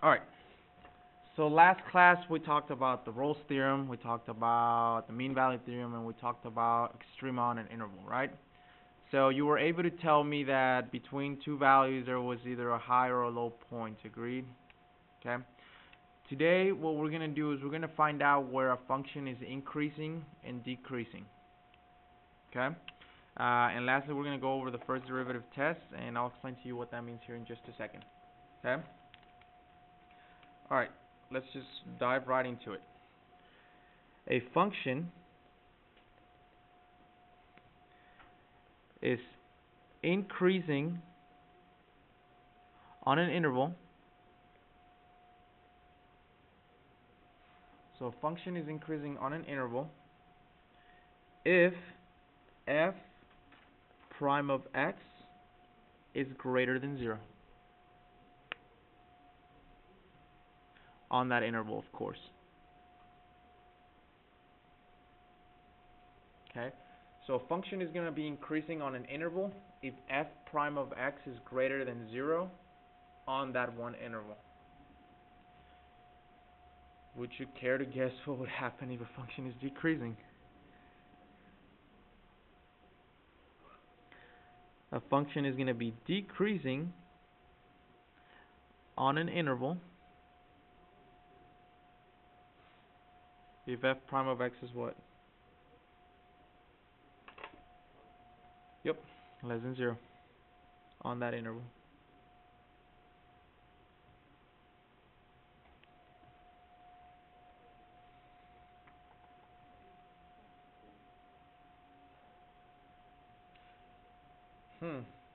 Alright, so last class we talked about the Rolle's theorem, we talked about the mean value theorem, and we talked about extrema on an interval, right? So you were able to tell me that between two values there was either a high or a low point, agreed? Okay. Today what we're going to do is we're going to find out where a function is increasing and decreasing. Okay. And lastly we're going to go over the first derivative test, and I'll explain to you what that means here in just a second. Okay. Alright, let's just dive right into it. A function is increasing on an interval. So a function is increasing on an interval if f prime of x is greater than 0. On that interval, of course. Okay, so a function is going to be increasing on an interval if f prime of x is greater than 0 on that one interval. Would you care to guess what would happen if a function is decreasing? A function is going to be decreasing on an interval if f prime of x is what? Yep, less than 0 on that interval.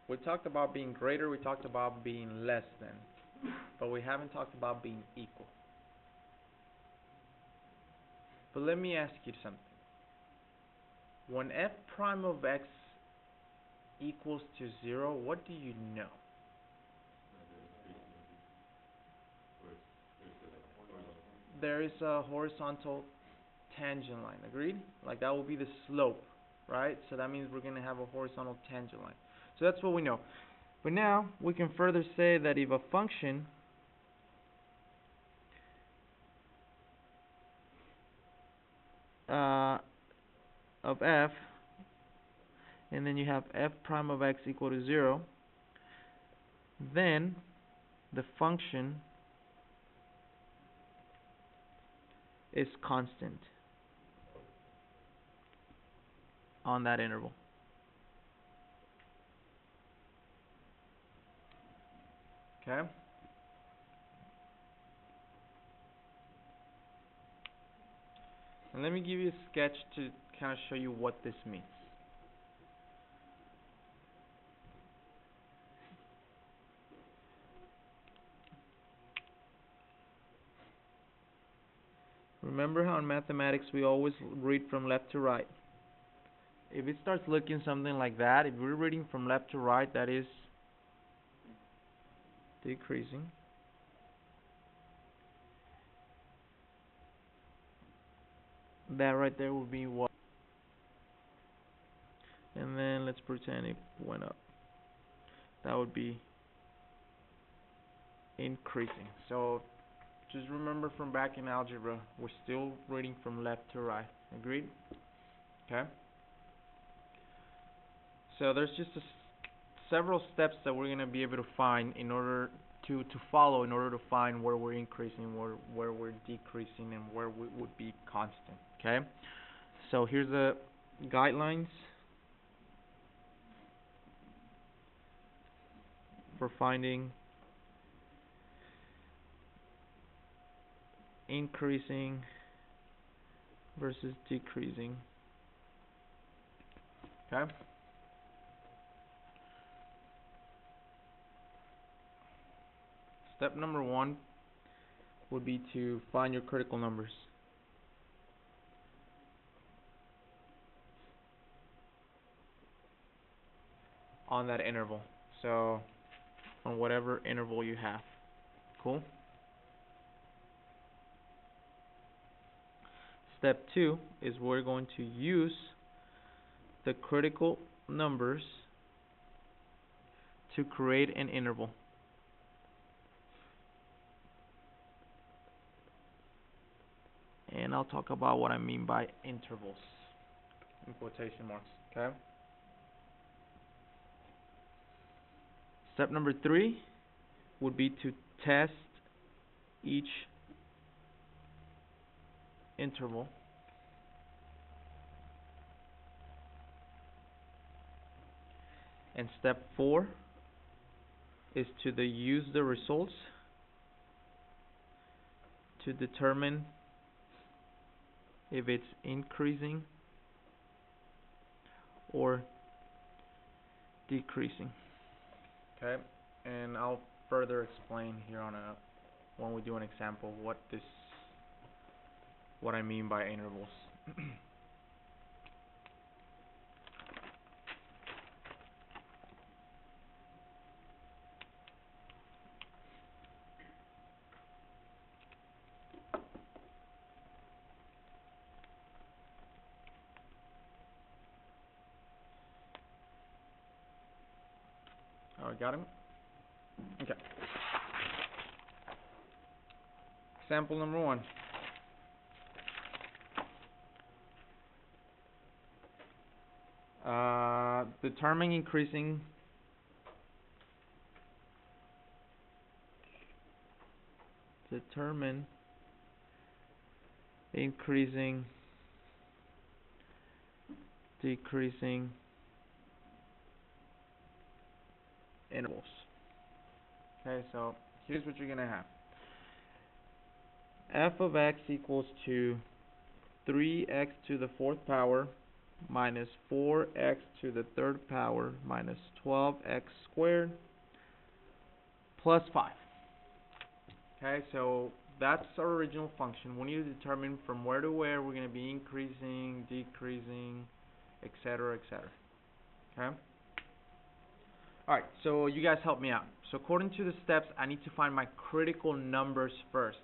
We talked about being greater, we talked about being less than, but we haven't talked about being equal. But let me ask you something. When f prime of x equals to 0, what do you know? There is a horizontal tangent line, agreed? Like that will be the slope, right? So that means we're going to have a horizontal tangent line. So that's what we know. But now we can further say that if a function of f, and then you have f prime of x equal to 0, then the function is constant on that interval. Okay? And let me give you a sketch to kind of show you what this means. Remember how in mathematics we always read from left to right? If it starts looking something like that, if we're reading from left to right, that is decreasing. That right there would be what? And then let's pretend it went up. That would be increasing. So just remember from back in algebra, we're still reading from left to right. Agreed? Okay. So there's just several steps that we're going to be able to find in order to follow in order to find where we're increasing, where we're decreasing, and where we would be constant. Okay. So here's the guidelines for finding increasing versus decreasing. Okay. Step number 1 would be to find your critical numbers. On that interval. So on whatever interval you have. Cool? Step 2 is we're going to use the critical numbers to create an interval. and I'll talk about what I mean by intervals in quotation marks. Okay. Step number 3 would be to test each interval. And step 4 is to use the results to determine if it's increasing or decreasing. Okay, and I'll further explain here on when we do an example what I mean by intervals. Alright, got him? Okay. Example number 1. Determine increasing decreasing intervals. Okay, so here's what you're going to have. F of x equals to 3x to the 4th power minus 4x to the 3rd power minus 12x squared plus 5. Okay, so that's our original function. We need to determine from where to where we're going to be increasing, decreasing, etc., etc. Okay? Alright, so you guys help me out. So according to the steps, I need to find my critical numbers first.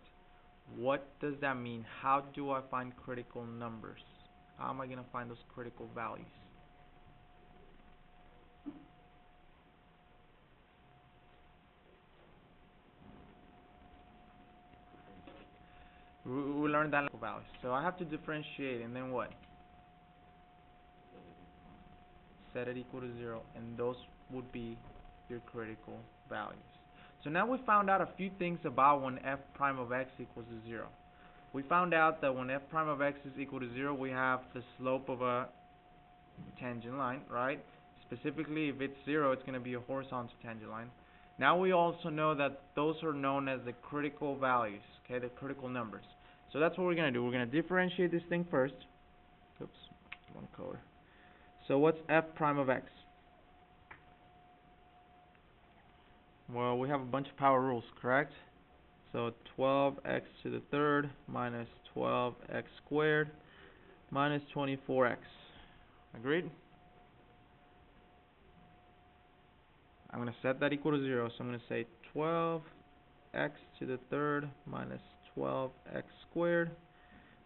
What does that mean? How do I find critical numbers? How am I going to find those critical values? We learned that values. So I have to differentiate, and then what? Set it equal to 0, and those would be your critical values. So now we found out a few things about when f prime of x equals to 0. We found out that when f prime of x is equal to 0, we have the slope of a tangent line, right? Specifically, if it's 0, it's going to be a horizontal tangent line. Now we also know that those are known as the critical values, okay, the critical numbers. So that's what we're going to do. We're going to differentiate this thing first. Oops, one color. So what's f prime of x? Well, we have a bunch of power rules, correct? So 12x to the 3rd minus 12x squared minus 24x. Agreed? I'm going to set that equal to 0. So I'm going to say 12x to the 3rd minus 12x squared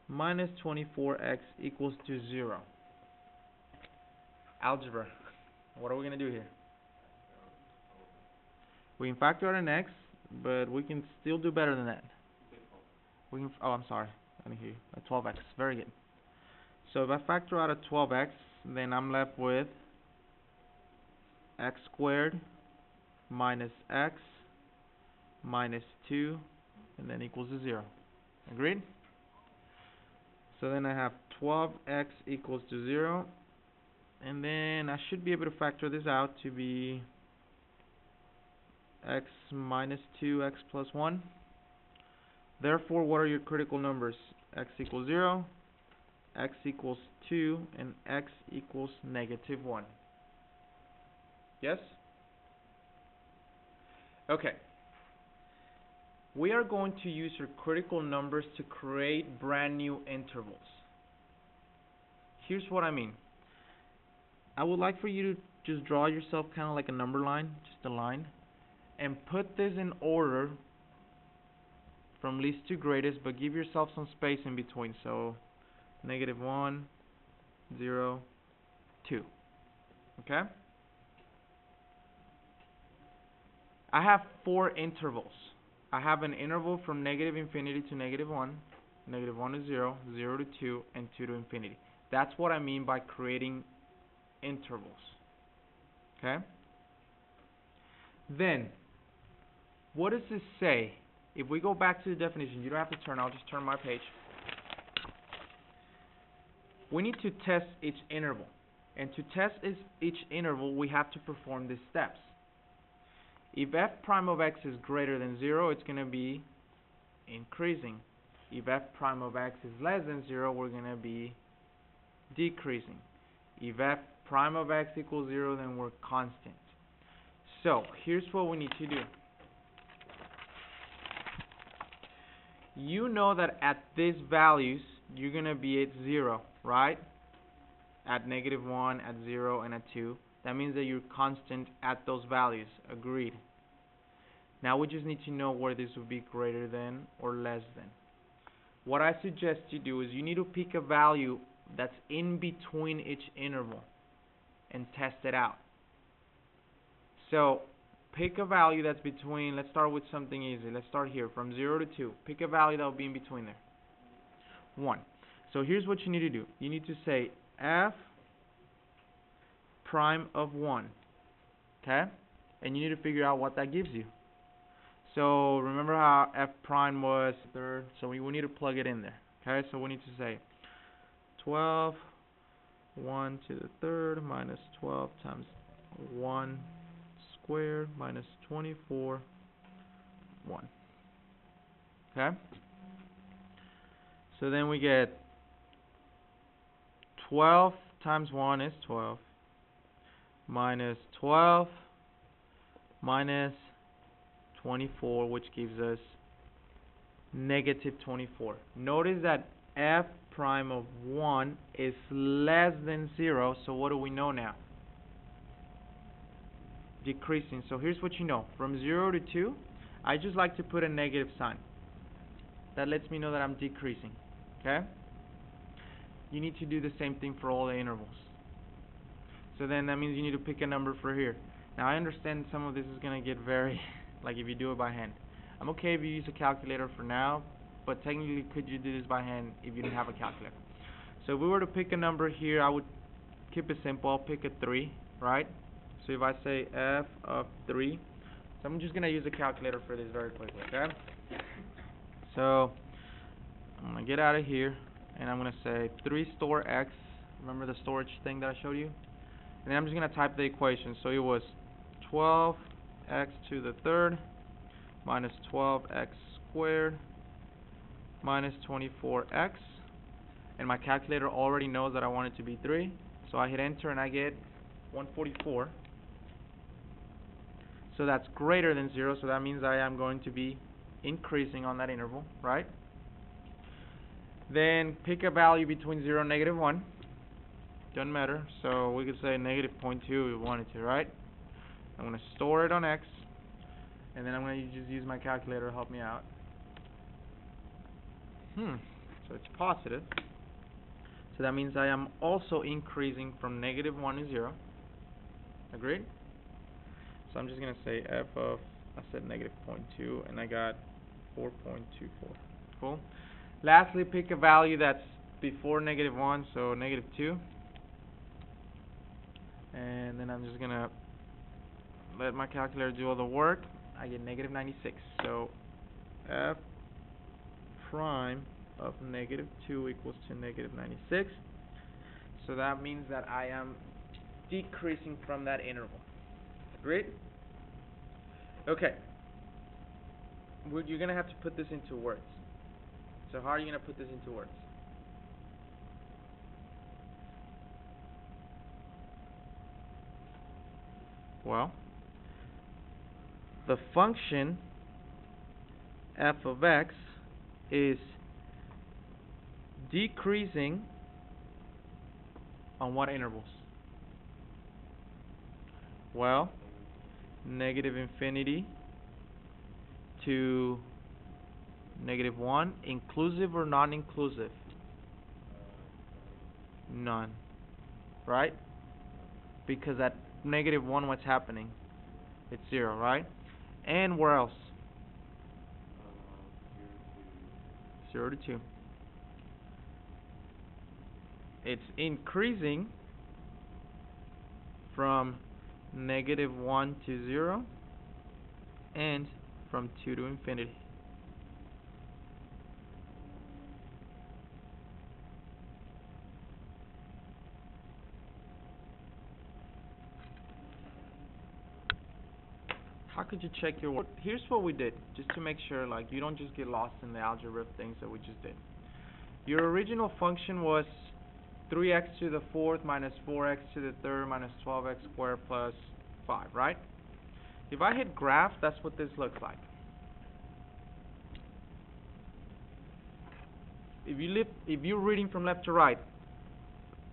minus 24x equals to 0. Algebra. What are we going to do here? We can factor out an x, but we can still do better than that. We can, oh, I'm sorry. I didn't hear you. A 12x. Very good. So if I factor out a 12x, then I'm left with x squared minus x minus 2, and then equals to 0. Agreed? So then I have 12x equals to 0, and then I should be able to factor this out to be x minus 2, x plus 1. Therefore, what are your critical numbers? X equals 0, x equals 2, and x equals negative 1. Yes? Okay. We are going to use your critical numbers to create brand new intervals. Here's what I mean. I would like for you to just draw yourself kind of like a number line, just a line, and put this in order from least to greatest, but give yourself some space in between. So negative 1, 0, 2. Okay? I have 4 intervals. I have an interval from negative infinity to negative 1, negative 1 to 0, 0 to 2, and 2 to infinity. That's what I mean by creating intervals. Okay? Then, what does this say? If we go back to the definition, you don't have to turn, I'll just turn my page. We need to test each interval. And to test each interval, we have to perform these steps. If f prime of x is greater than 0, it's going to be increasing. If f prime of x is less than 0, we're going to be decreasing. If f prime of x equals 0, then we're constant. So, here's what we need to do. You know that at these values, you're going to be at 0, right? At negative 1, at 0, and at 2. That means that you're constant at those values. Agreed. Now we just need to know where this would be greater than or less than. What I suggest you do is you need to pick a value that's in between each interval and test it out. So pick a value that's between, let's start with something easy. Let's start here from 0 to 2. Pick a value that will be in between there. 1. So here's what you need to do. You need to say f prime of 1. Okay? And you need to figure out what that gives you. So remember how f prime was third, so we need to plug it in there. Okay? So we need to say 12 1 to the third minus 12 times 1 squared minus 24 1. Okay? So then we get 12 times 1 is 12 minus 12 minus 24, which gives us negative 24. Notice that f prime of 1 is less than 0, so what do we know now? Decreasing. So here's what you know. From 0 to 2, I just like to put a negative sign. That lets me know that I'm decreasing. Okay? You need to do the same thing for all the intervals. So then that means you need to pick a number for here. Now I understand some of this is going to get very, like if you do it by hand. I'm okay if you use a calculator for now, but technically could you do this by hand if you didn't have a calculator? So if we were to pick a number here, I would keep it simple. I'll pick a 3, right? So if I say f of 3, so I'm just going to use a calculator for this very quickly, okay? So I'm going to get out of here, and I'm going to say 3 store x. Remember the storage thing that I showed you? And then I'm just going to type the equation. So it was 12x to the third minus 12x squared minus 24x. And my calculator already knows that I want it to be 3. So I hit enter and I get 144. So that's greater than 0. So that means I am going to be increasing on that interval, right? Then pick a value between 0 and negative 1. Doesn't matter. So we could say negative 0.2 if we wanted to, right? I'm going to store it on x. And then I'm going to just use my calculator to help me out. So it's positive. So that means I am also increasing from negative 1 to 0. Agreed? So I'm just going to say f of, I said negative 0.2, and I got 4.24. Cool. Lastly, pick a value that's before negative 1, so negative 2. And then I'm just going to let my calculator do all the work. I get negative 96. So f prime of negative 2 equals to negative 96. So that means that I am decreasing from that interval. Agreed? Okay. You're going to have to put this into words. So how are you going to put this into words? Well, the function f of x is decreasing on what intervals? Well, negative infinity to negative 1, inclusive or non-inclusive? None. Right? Because at negative 1, what's happening? It's 0, right? And where else? 0 to 2. It's increasing from -1 to 0 and from 2 to infinity. How could you check your work? Here's what we did, just to make sure like you don't just get lost in the algebra things that we just did. Your original function was 3x to the fourth minus 4x to the third minus 12x squared plus 5, right? If I hit graph, that's what this looks like. If you're reading from left to right,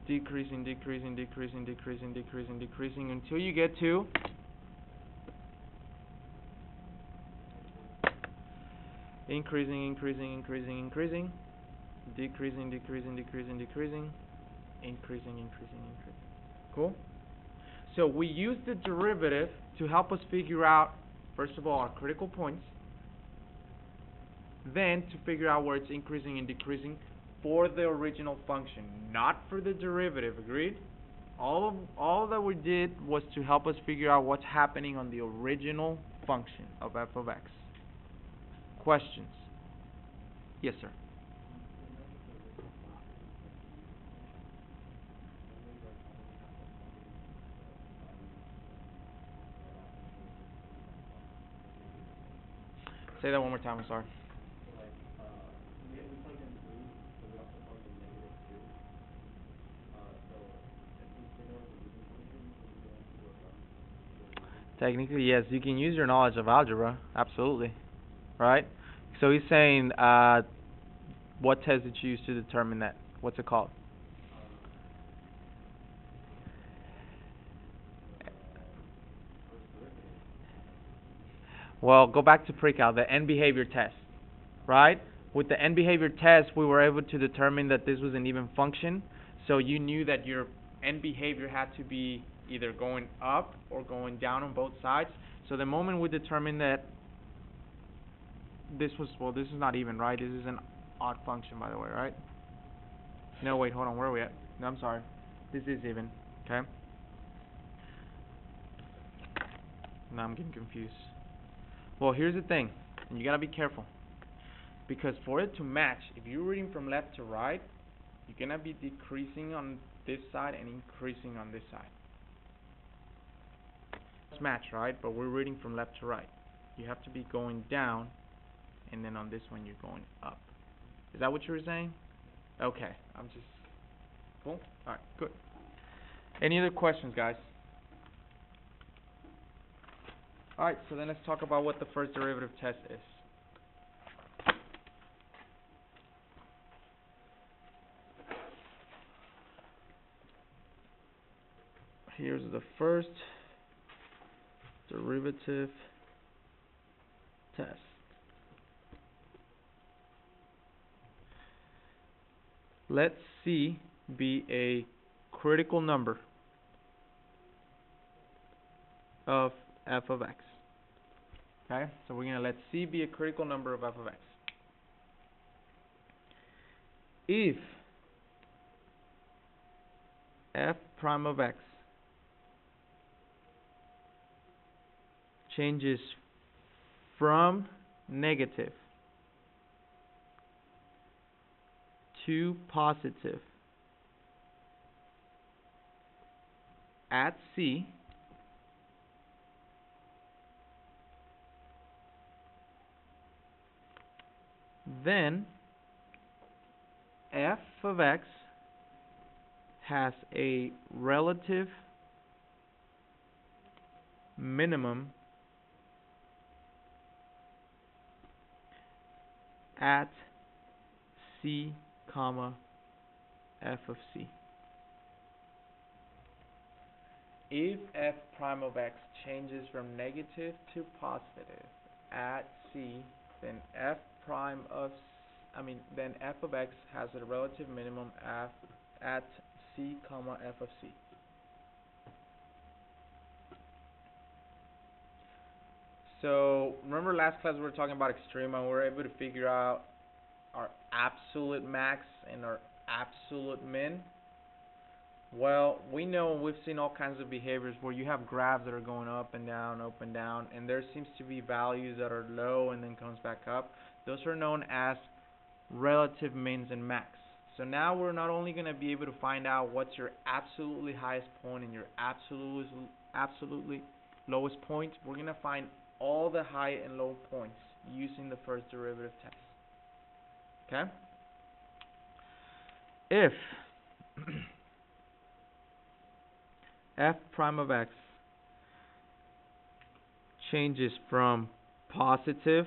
decreasing, decreasing, decreasing, decreasing, decreasing, decreasing until you get to increasing, increasing, increasing, increasing, decreasing, decreasing, decreasing, decreasing, increasing, increasing, increasing. Cool? So we use the derivative to help us figure out, first of all, our critical points, then to figure out where it's increasing and decreasing for the original function, not for the derivative, agreed? All that we did was to help us figure out what's happening on the original function of f of x. Questions? Yes, sir. Say that one more time, I'm sorry. Technically, yes, you can use your knowledge of algebra, absolutely, right? So he's saying, what test did you use to determine that? What's it called? Well, go back to pre-cal, the end behavior test, right? With the end behavior test, we were able to determine that this was an even function, so you knew that your end behavior had to be either going up or going down on both sides. So the moment we determined that this was, well, this is not even, right? This is an odd function, by the way, right? No, wait, hold on, where are we at? No, I'm sorry. This is even, okay? Now I'm getting confused. Well, here's the thing, and you gotta be careful, because for it to match, if you're reading from left to right, you're gonna be decreasing on this side and increasing on this side. It's match, right? But we're reading from left to right. You have to be going down, and then on this one you're going up. Is that what you were saying? Okay, I'm just cool. All right, good. Any other questions, guys? All right, so then let's talk about what the first derivative test is. Here's the first derivative test. Let C be a critical number of f of x. Okay, so we're going to let C be a critical number of f of x. If f prime of x changes from negative to positive at C, then f of x has a relative minimum at C, comma, f of C. If f prime of x changes from negative to positive at C, then f of x has a relative minimum at C, comma, f of C. So remember last class we were talking about extrema, and we were able to figure out our absolute max and our absolute min. Well, we know we've seen all kinds of behaviors where you have graphs that are going up and down, and there seems to be values that are low and then comes back up. Those are known as relative mins and max. So now we're not only going to be able to find out what's your absolutely highest point and your absolutely lowest point, we're going to find all the high and low points using the first derivative test. Okay? If f prime of x changes from positive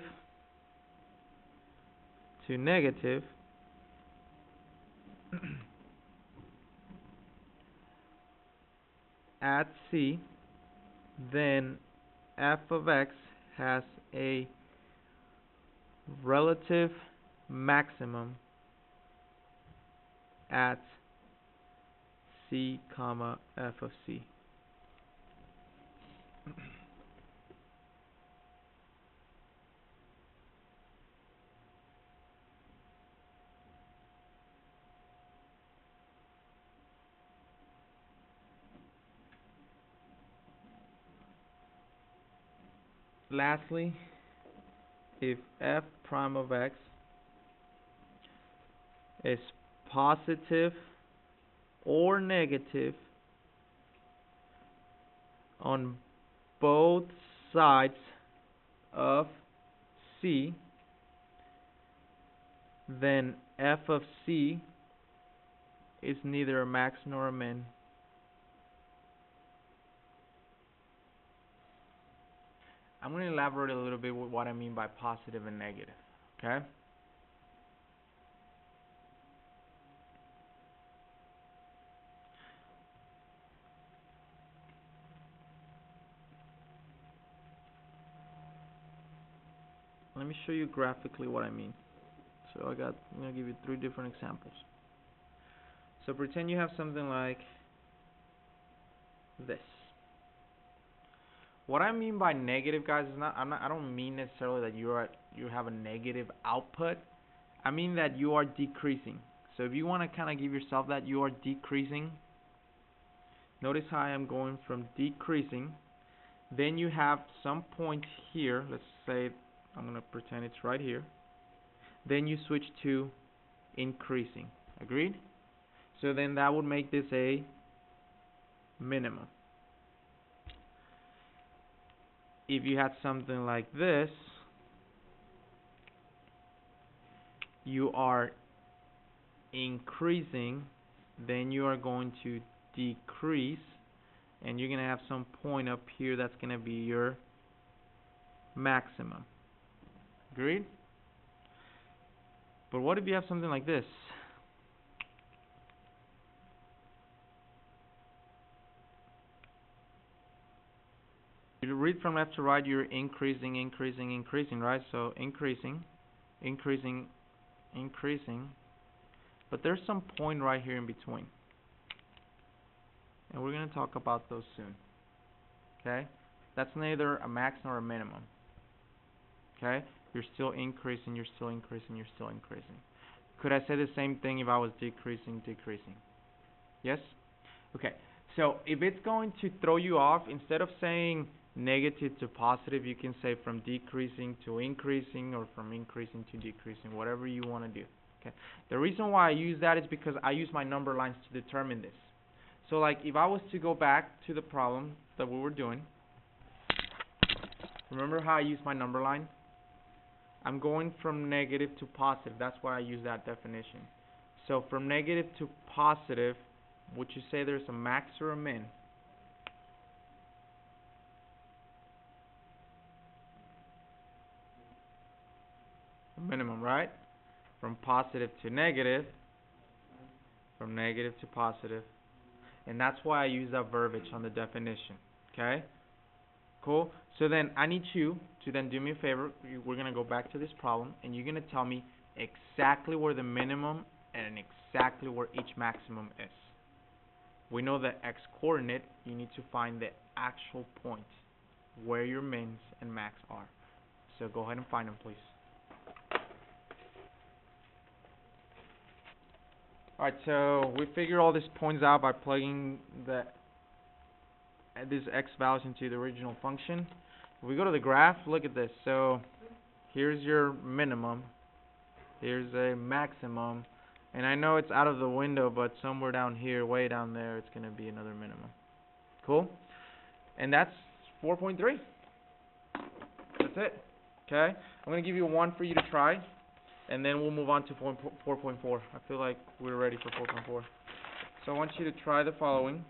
to negative, at C, then f of x has a relative maximum at C, comma, f of C. Lastly, if f prime of x is positive or negative on both sides of C, then f of C is neither a max nor a min. I'm going to elaborate a little bit with what I mean by positive and negative, okay? Let me show you graphically what I mean. So I'm going to give you 3 different examples. So pretend you have something like this. What I mean by negative, guys, is I don't mean necessarily that you have a negative output. I mean that you are decreasing. So if you want to kind of give yourself that you are decreasing, notice how I am going from decreasing. Then you have some point here. Let's say I'm going to pretend it's right here. Then you switch to increasing. Agreed? So then that would make this a minimum. If you had something like this, you are increasing, then you are going to decrease, and you're going to have some point up here that's going to be your maximum. Agreed? But what if you have something like this? You read from left to right, you're increasing, right? So increasing, increasing, increasing. But there's some point right here in between. And we're going to talk about those soon. Okay? That's neither a max nor a minimum. Okay? You're still increasing, you're still increasing, you're still increasing. Could I say the same thing if I was decreasing, decreasing? Yes? Okay. So if it's going to throw you off, instead of saying negative to positive, you can say from decreasing to increasing, or from increasing to decreasing, whatever you want to do. Okay. The reason why I use that is because I use my number lines to determine this. So like if I was to go back to the problem that we were doing, remember how I use my number line? I'm going from negative to positive. That's why I use that definition. So from negative to positive, would you say there's a max or a min? A minimum, right? From positive to negative, from negative to positive. And that's why I use that verbiage on the definition. Okay? Cool? So then I need you to then do me a favor. We're going to go back to this problem, and you're going to tell me exactly where the minimum and exactly where each maximum is. We know the x-coordinate. You need to find the actual point where your mins and max are. So go ahead and find them, please. Alright, so we figure all these points out by plugging these x values into the original function. If we go to the graph, look at this. So here's your minimum. Here's a maximum. And I know it's out of the window, but somewhere down here, way down there, it's going to be another minimum. Cool? And that's 4.3. That's it. Okay? I'm going to give you one for you to try, and then we'll move on to 4.4. I feel like we're ready for 4.4. So I want you to try the following.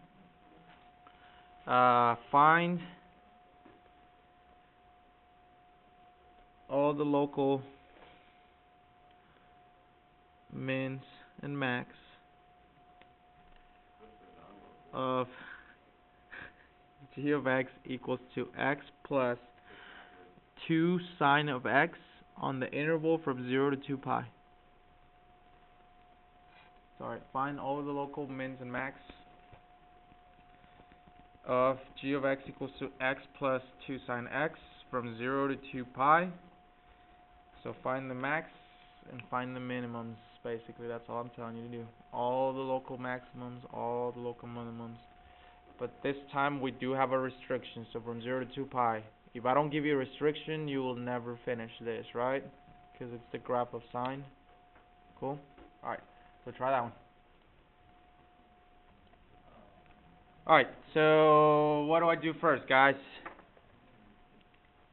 Find all the local mins and max of g of x equals to x plus 2 sine of x on the interval from 0 to 2 pi. Sorry, find all the local mins and max of g of x equals to x plus 2 sine x from 0 to 2 pi. So find the max and find the minimums. Basically, that's all I'm telling you to do. All the local maximums, all the local minimums. But this time we do have a restriction, so from 0 to 2 pi. If I don't give you a restriction, you will never finish this, right? Because it's the graph of sine. Cool? Alright, so try that one. Alright, so what do I do first, guys?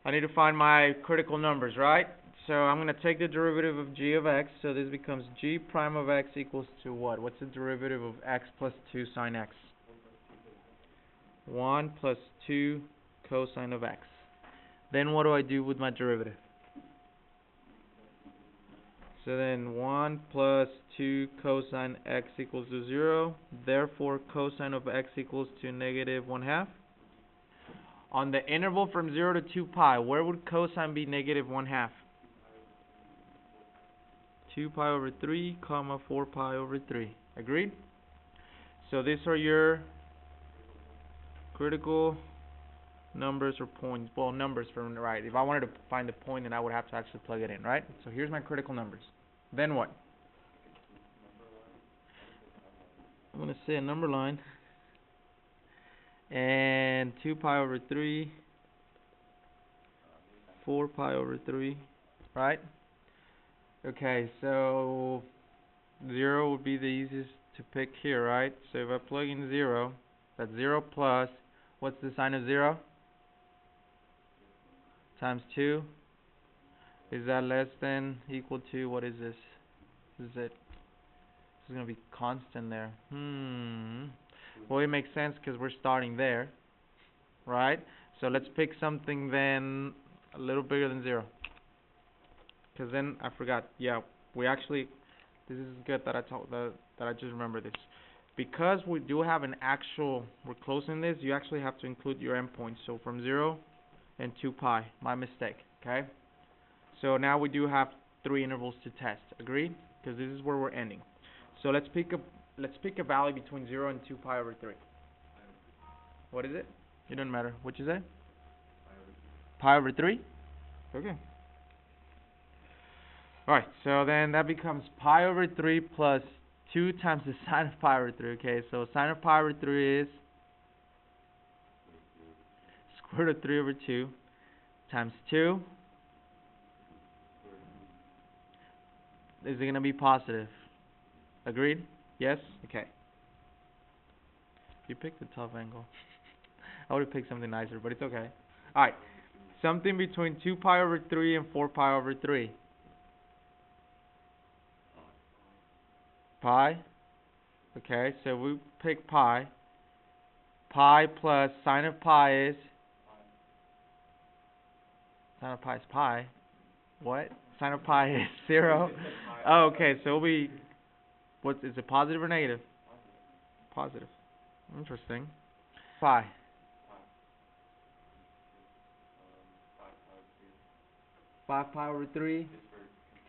I need to find my critical numbers, right? So I'm going to take the derivative of g of x, so this becomes g prime of x equals to what? What's the derivative of x plus 2 sine x? 1 plus 2 cosine of x. Then what do I do with my derivative? So then 1 plus 2 cosine x equals to 0. Therefore, cosine of x equals to negative 1/2. On the interval from 0 to 2 pi, where would cosine be negative 1/2? 2 pi over 3, comma 4 pi over 3. Agreed? So these are your critical numbers or points. Well, numbers from the right. If I wanted to find a point, then I would have to actually plug it in, right? So here's my critical numbers. Then what? I'm going to say a number line. And 2 pi over 3, 4 pi over 3, right? Okay, so 0 would be the easiest to pick here, right? So if I plug in 0, that's 0 plus, what's the sign of 0? Times 2. Is that less than, equal to, what is this? This is going to be constant there. Well, it makes sense because we're starting there, right? So let's pick something then a little bigger than 0. Because then I forgot. Yeah, we actually. This is good that I just remember this. Because we do have an actual. We're closing this. You actually have to include your endpoints. So from 0 and 2 pi. My mistake. Okay. So now we do have 3 intervals to test. Agreed? Because this is where we're ending. So let's pick a value between 0 and 2 pi over 3. What is it? It doesn't matter. What you say? Pi over 3? Okay. Alright, so then that becomes pi over 3 plus 2 times the sine of pi over 3. Okay, so sine of pi over 3 is square root of 3 over 2 times 2. Is it going to be positive? Agreed? Yes? Okay. You picked a tough angle. I would have picked something nicer, but it's okay. Alright, something between 2 pi over 3 and 4 pi over 3. Pi. Okay, so we pick pi. Pi plus sine of pi is sine of pi is pi. What? Sine of pi is 0. Oh, okay, so what is it, positive or negative? Positive. Interesting. Pi. 5 pi over 3.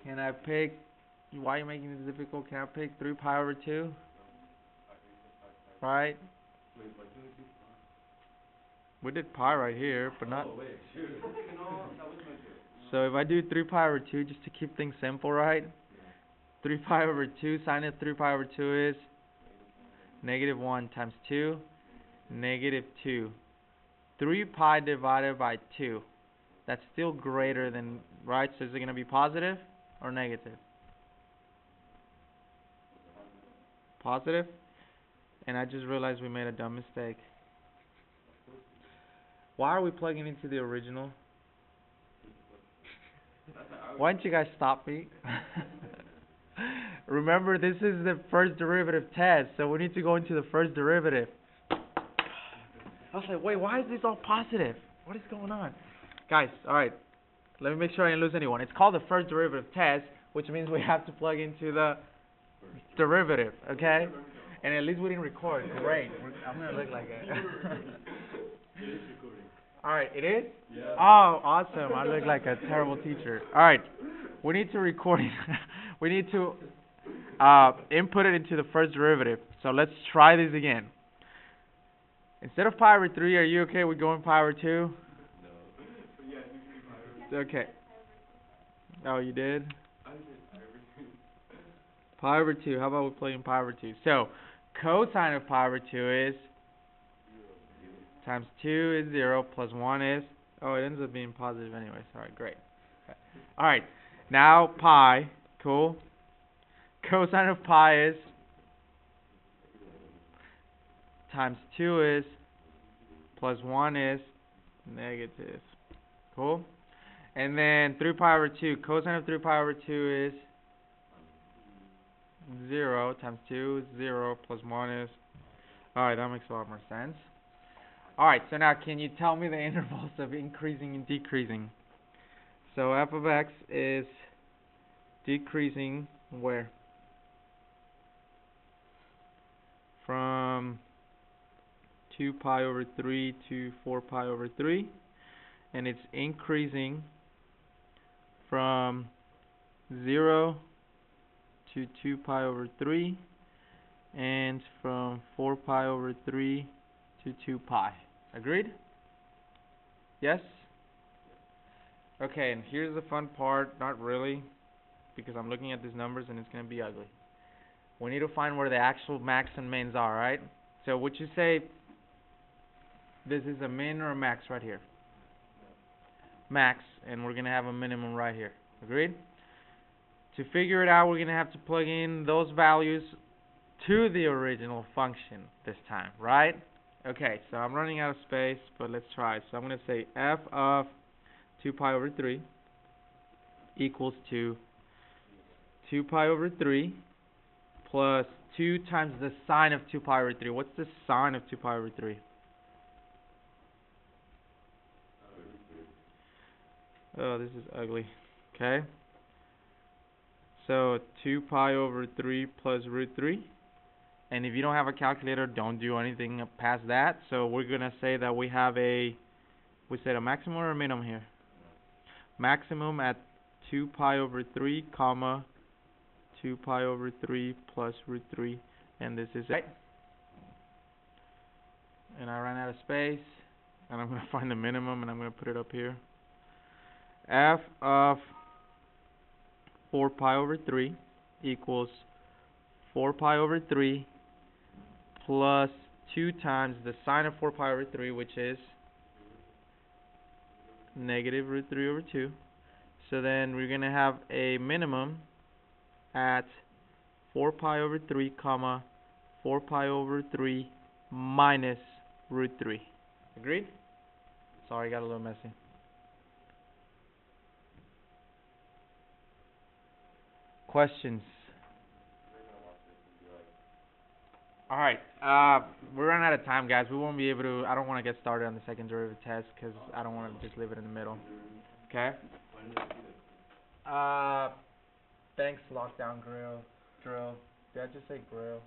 Can I pick? Why are you making this difficult? Can I pick 3 pi over 2? Right? We did pi right here, but not. So if I do 3 pi over 2, just to keep things simple, right? 3 pi over 2, sine of 3 pi over 2 is negative 1 times 2, negative 2. 3 pi divided by 2. That's still greater than, right? So is it going to be positive or negative? Positive? And I just realized we made a dumb mistake. Why are we plugging into the original? Why don't you guys stop me? Remember, this is the first derivative test, so we need to go into the first derivative. I was like, wait, why is this all positive? What is going on? Guys, alright, let me make sure I didn't lose anyone. It's called the first derivative test, which means we have to plug into the derivative, okay? And at least we didn't record. Great. I'm going to look like it. Alright, it is? Yeah. Oh, awesome. I look like a terrible teacher. Alright, we need to record it. We need to input it into the first derivative. So let's try this again. Instead of pi over 3, are you okay with going pi over 2? No. Okay. Oh, you did? Pi over 2. How about we plug in pi over 2? So, cosine of pi over 2 is times 2 is 0 plus 1 is, oh, it ends up being positive anyways. Alright, great. Okay. Alright, now pi, cool. Cosine of pi is times 2 is plus 1 is negative. Cool? And then 3 pi over 2. Cosine of 3 pi over 2 is 0 times 2 is 0 plus 1 is... Alright, that makes a lot more sense. Alright, so now can you tell me the intervals of increasing and decreasing? So f of x is decreasing where? From 2 pi over 3 to 4 pi over 3. And it's increasing from 0 to 2 pi over 3. And from 4 pi over 3 to 2 pi. Agreed? Yes? Okay, and here's the fun part. Not really, because I'm looking at these numbers and it's going to be ugly. We need to find where the actual max and mins are, right? So would you say this is a min or a max right here? Max, and we're going to have a minimum right here. Agreed? To figure it out, we're going to have to plug in those values to the original function this time, right? Okay, so I'm running out of space, but let's try. So I'm going to say f of 2 pi over 3 equals to 2 pi over 3 plus 2 times the sine of 2 pi over 3. What's the sine of 2 pi over 3? Oh, this is ugly. Okay. So 2 pi over 3 plus root 3. And if you don't have a calculator, don't do anything past that. So we're going to say that we have we said a maximum or a minimum here? Maximum at 2 pi over 3, comma, 2 pi over 3 plus root 3. And this is it. And I ran out of space. And I'm going to find the minimum and I'm going to put it up here. F of 4 pi over 3 equals 4 pi over 3 plus 2 times the sine of 4 pi over 3, which is negative root 3 over 2. So then we're going to have a minimum at 4 pi over 3, comma, 4 pi over 3 minus root 3. Agreed? Sorry, got a little messy. Questions? Alright, we're running out of time, guys. We won't be able to, I don't want to get started on the second derivative test because I don't want to just leave it in the middle. Okay? Thanks, Lockdown Drill. Did I just say grill?